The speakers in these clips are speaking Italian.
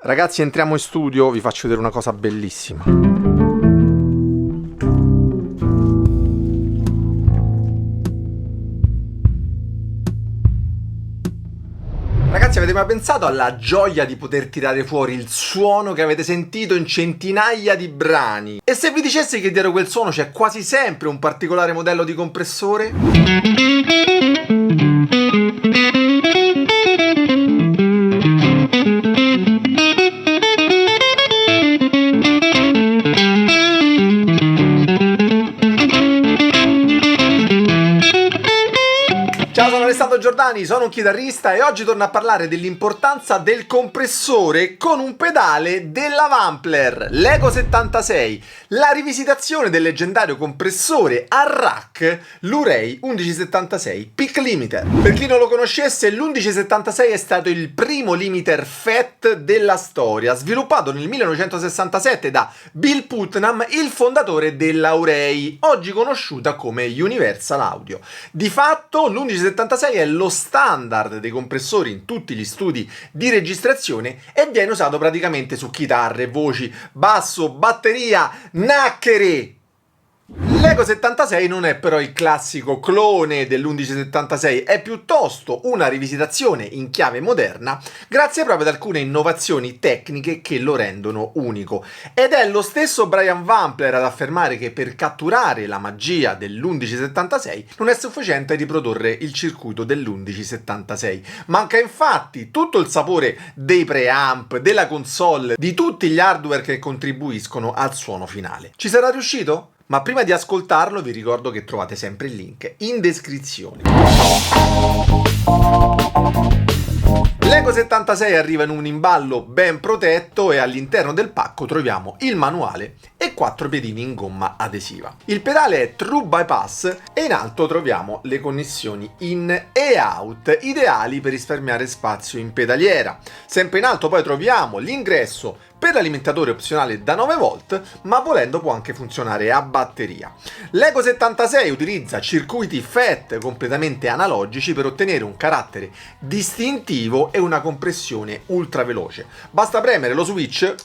Ragazzi, entriamo in studio, vi faccio vedere una cosa bellissima. Ragazzi, avete mai pensato alla gioia di poter tirare fuori il suono che avete sentito in centinaia di brani? E se vi dicessi che dietro quel suono c'è quasi sempre un particolare modello di compressore? Ciao, sono Alessandro Giordani, sono un chitarrista e oggi torno a parlare dell'importanza del compressore con un pedale della Wampler, l'Ego 76, la rivisitazione del leggendario compressore a rack, l'Urei 1176 Peak Limiter. Per chi non lo conoscesse, l'1176 è stato il primo limiter FET della storia, sviluppato nel 1967 da Bill Putnam, il fondatore della Urei, oggi conosciuta come Universal Audio. Di fatto, l'1176 è lo standard dei compressori in tutti gli studi di registrazione e viene usato praticamente su chitarre, voci, basso, batteria, nacchere. L'Ego 76 non è però il classico clone dell'1176, è piuttosto una rivisitazione in chiave moderna grazie proprio ad alcune innovazioni tecniche che lo rendono unico. Ed è lo stesso Brian Wampler ad affermare che per catturare la magia dell'1176 non è sufficiente riprodurre il circuito dell'1176. Manca infatti tutto il sapore dei preamp, della console, di tutti gli hardware che contribuiscono al suono finale. Ci sarà riuscito? Ma prima di ascoltarlo vi ricordo che trovate sempre il link in descrizione. L'Ego 76 arriva in un imballo ben protetto e all'interno del pacco troviamo il manuale e 4 piedini in gomma adesiva. Il pedale è True Bypass e in alto troviamo le connessioni in e out, ideali per risparmiare spazio in pedaliera. Sempre in alto poi troviamo l'ingresso per l'alimentatore opzionale da 9 volt, ma volendo può anche funzionare a batteria. L'Ego 76 utilizza circuiti FET completamente analogici per ottenere un carattere distintivo e una compressione ultra veloce. Basta premere lo switch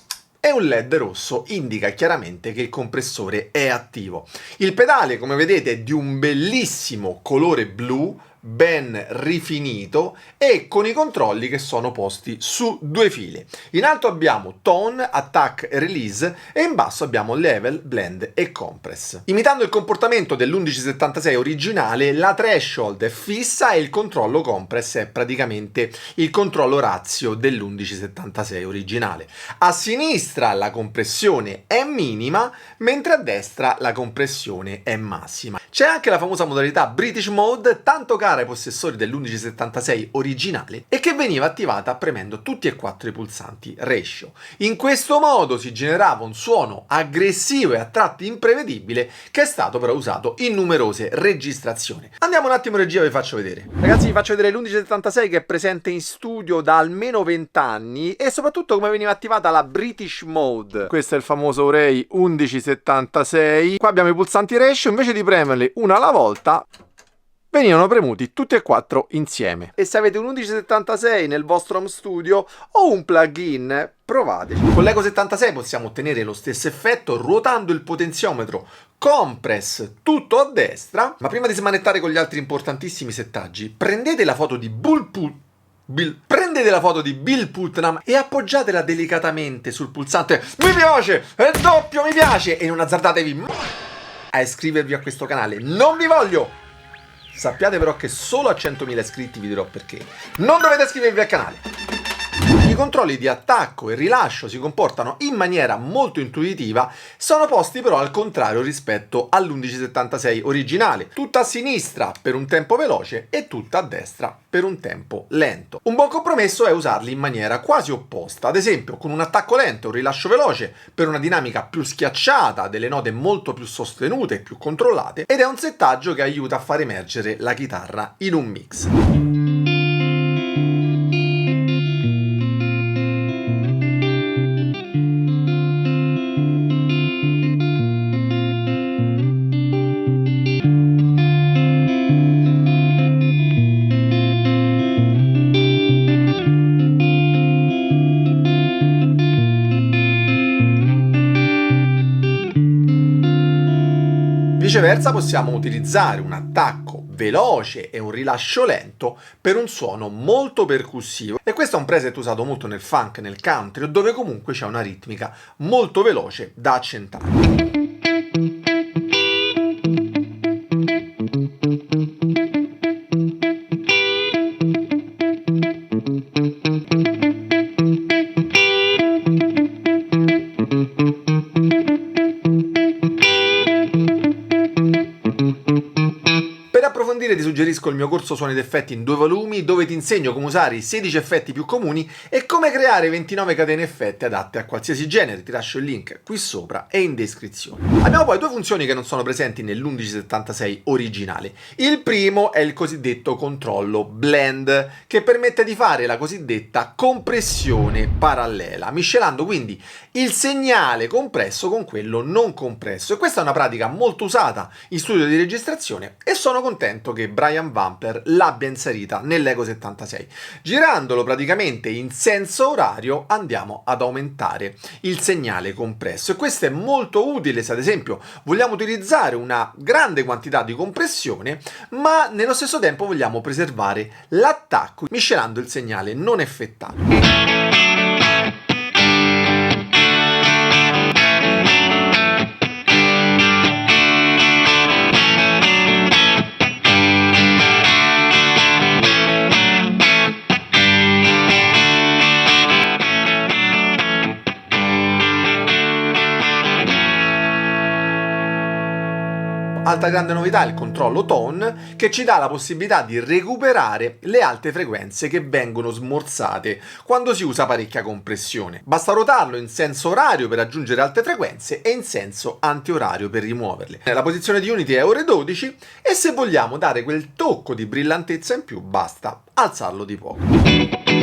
e un LED rosso indica chiaramente che il compressore è attivo. Il pedale, come vedete, è di un bellissimo colore blu, ben rifinito e con i controlli che sono posti su 2 file. In alto abbiamo Tone, Attack e Release e in basso abbiamo Level, Blend e Compress. Imitando il comportamento dell'1176 originale, la threshold è fissa e il controllo compress è praticamente il controllo razio dell'1176 originale. A sinistra la compressione è minima, mentre a destra la compressione è massima. C'è anche la famosa modalità British Mode, tanto cara ai possessori dell'1176 originale e che veniva attivata premendo tutti e 4 i pulsanti ratio. In questo modo si generava un suono aggressivo e a tratti imprevedibile che è stato però usato in numerose registrazioni. Andiamo un attimo in regia e vi faccio vedere. Ragazzi, vi faccio vedere l'1176 che è presente in studio da almeno 20 anni e soprattutto come veniva attivata la British Mode. Questo è il famoso Urei 1176. Qua abbiamo i pulsanti ratio, invece di premerli una alla volta venivano premuti tutti e 4 insieme. E se avete un 1176 nel vostro home studio o un plugin, provateci. Con l'Ego 76 possiamo ottenere lo stesso effetto ruotando il potenziometro compress tutto a destra. Ma prima di smanettare con gli altri importantissimi settaggi, prendete la foto di Bill Putnam e appoggiatela delicatamente sul pulsante mi piace, è doppio mi piace e non azzardatevi a iscrivervi a questo canale. Non vi voglio! Sappiate però che solo a 100.000 iscritti vi dirò perché. Non dovete iscrivervi al canale. I controlli di attacco e rilascio si comportano in maniera molto intuitiva, sono posti però al contrario rispetto all'1176 originale. Tutta a sinistra per un tempo veloce e tutta a destra per un tempo lento. Un buon compromesso è usarli in maniera quasi opposta, ad esempio con un attacco lento e un rilascio veloce per una dinamica più schiacciata, delle note molto più sostenute e più controllate, ed è un settaggio che aiuta a far emergere la chitarra in un mix. Viceversa possiamo utilizzare un attacco veloce e un rilascio lento per un suono molto percussivo, e questo è un preset usato molto nel funk, nel country, dove comunque c'è una ritmica molto veloce da accentare. Ti suggerisco il mio corso suoni ed effetti in 2 volumi, dove ti insegno come usare i 16 effetti più comuni e come creare 29 catene effetti adatte a qualsiasi genere. Ti lascio il link qui sopra e in descrizione. Abbiamo poi 2 funzioni che non sono presenti nell'1176 originale. Il primo è il cosiddetto controllo blend, che permette di fare la cosiddetta compressione parallela, miscelando quindi il segnale compresso con quello non compresso, e questa è una pratica molto usata in studio di registrazione e sono contento che Brian Wampler l'abbia inserita nell'Ego 76. Girandolo praticamente in senso orario andiamo ad aumentare il segnale compresso, e questo è molto utile se ad esempio vogliamo utilizzare una grande quantità di compressione ma nello stesso tempo vogliamo preservare l'attacco miscelando il segnale non effettato. Altra grande novità è il controllo tone, che ci dà la possibilità di recuperare le alte frequenze che vengono smorzate quando si usa parecchia compressione. Basta ruotarlo in senso orario per raggiungere alte frequenze e in senso antiorario per rimuoverle. La posizione di Unity è ore 12 e se vogliamo dare quel tocco di brillantezza in più basta alzarlo di poco.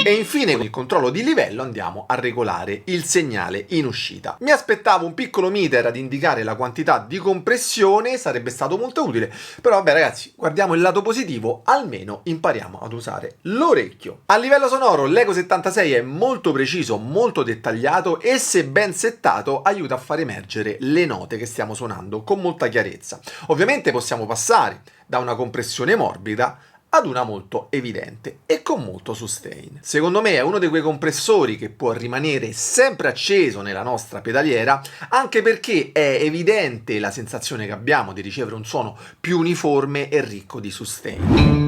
E infine con il controllo di livello andiamo a regolare il segnale in uscita. Mi aspettavo un piccolo meter ad indicare la quantità di compressione, sarebbe stato molto utile, però vabbè ragazzi, guardiamo il lato positivo, almeno impariamo ad usare l'orecchio. A livello sonoro l'Ego 76 è molto preciso, molto dettagliato e se ben settato aiuta a far emergere le note che stiamo suonando con molta chiarezza. Ovviamente possiamo passare da una compressione morbida ad una molto evidente e con molto sustain. Secondo me è uno di quei compressori che può rimanere sempre acceso nella nostra pedaliera, anche perché è evidente la sensazione che abbiamo di ricevere un suono più uniforme e ricco di sustain.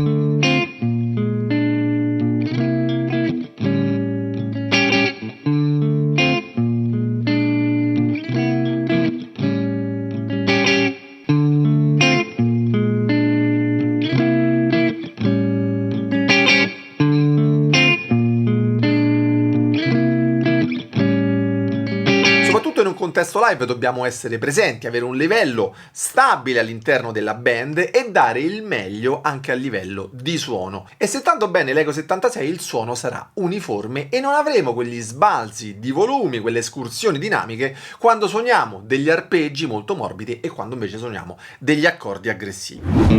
In un contesto live dobbiamo essere presenti, avere un livello stabile all'interno della band e dare il meglio anche a livello di suono. E settando bene l'Ego 76 il suono sarà uniforme e non avremo quegli sbalzi di volumi, quelle escursioni dinamiche quando suoniamo degli arpeggi molto morbidi e quando invece suoniamo degli accordi aggressivi.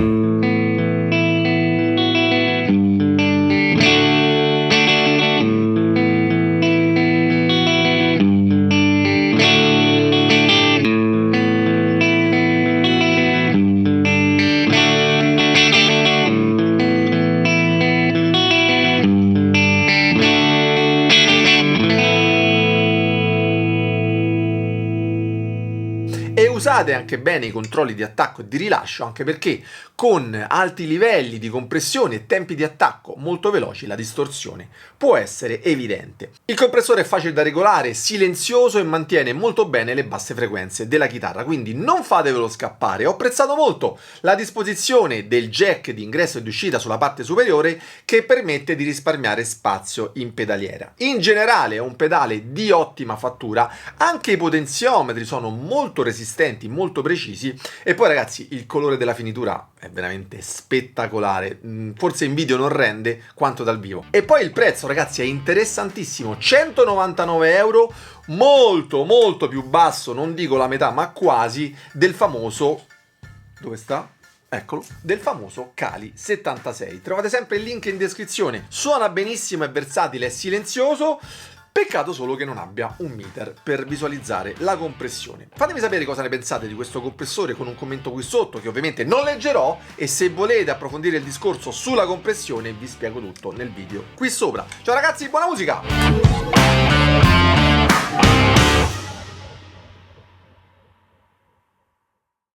E usate anche bene i controlli di attacco e di rilascio, anche perché con alti livelli di compressione e tempi di attacco molto veloci la distorsione può essere evidente. Il compressore è facile da regolare, silenzioso e mantiene molto bene le basse frequenze della chitarra, quindi non fatevelo scappare. Ho apprezzato molto la disposizione del jack di ingresso e di uscita sulla parte superiore, che permette di risparmiare spazio in pedaliera. In generale è un pedale di ottima fattura, anche i potenziometri sono molto resistenti, molto precisi, e poi ragazzi il colore della finitura è veramente spettacolare, forse in video non rende quanto dal vivo. E poi il prezzo ragazzi è interessantissimo, 199 euro, molto più basso, non dico la metà ma quasi, del famoso, dove sta? eccolo, del famoso Kali 76. Trovate sempre il link in descrizione. Suona benissimo, è versatile, è silenzioso. Peccato solo che non abbia un meter per visualizzare la compressione. Fatemi sapere cosa ne pensate di questo compressore con un commento qui sotto, che ovviamente non leggerò, e se volete approfondire il discorso sulla compressione vi spiego tutto nel video qui sopra. Ciao ragazzi, buona musica!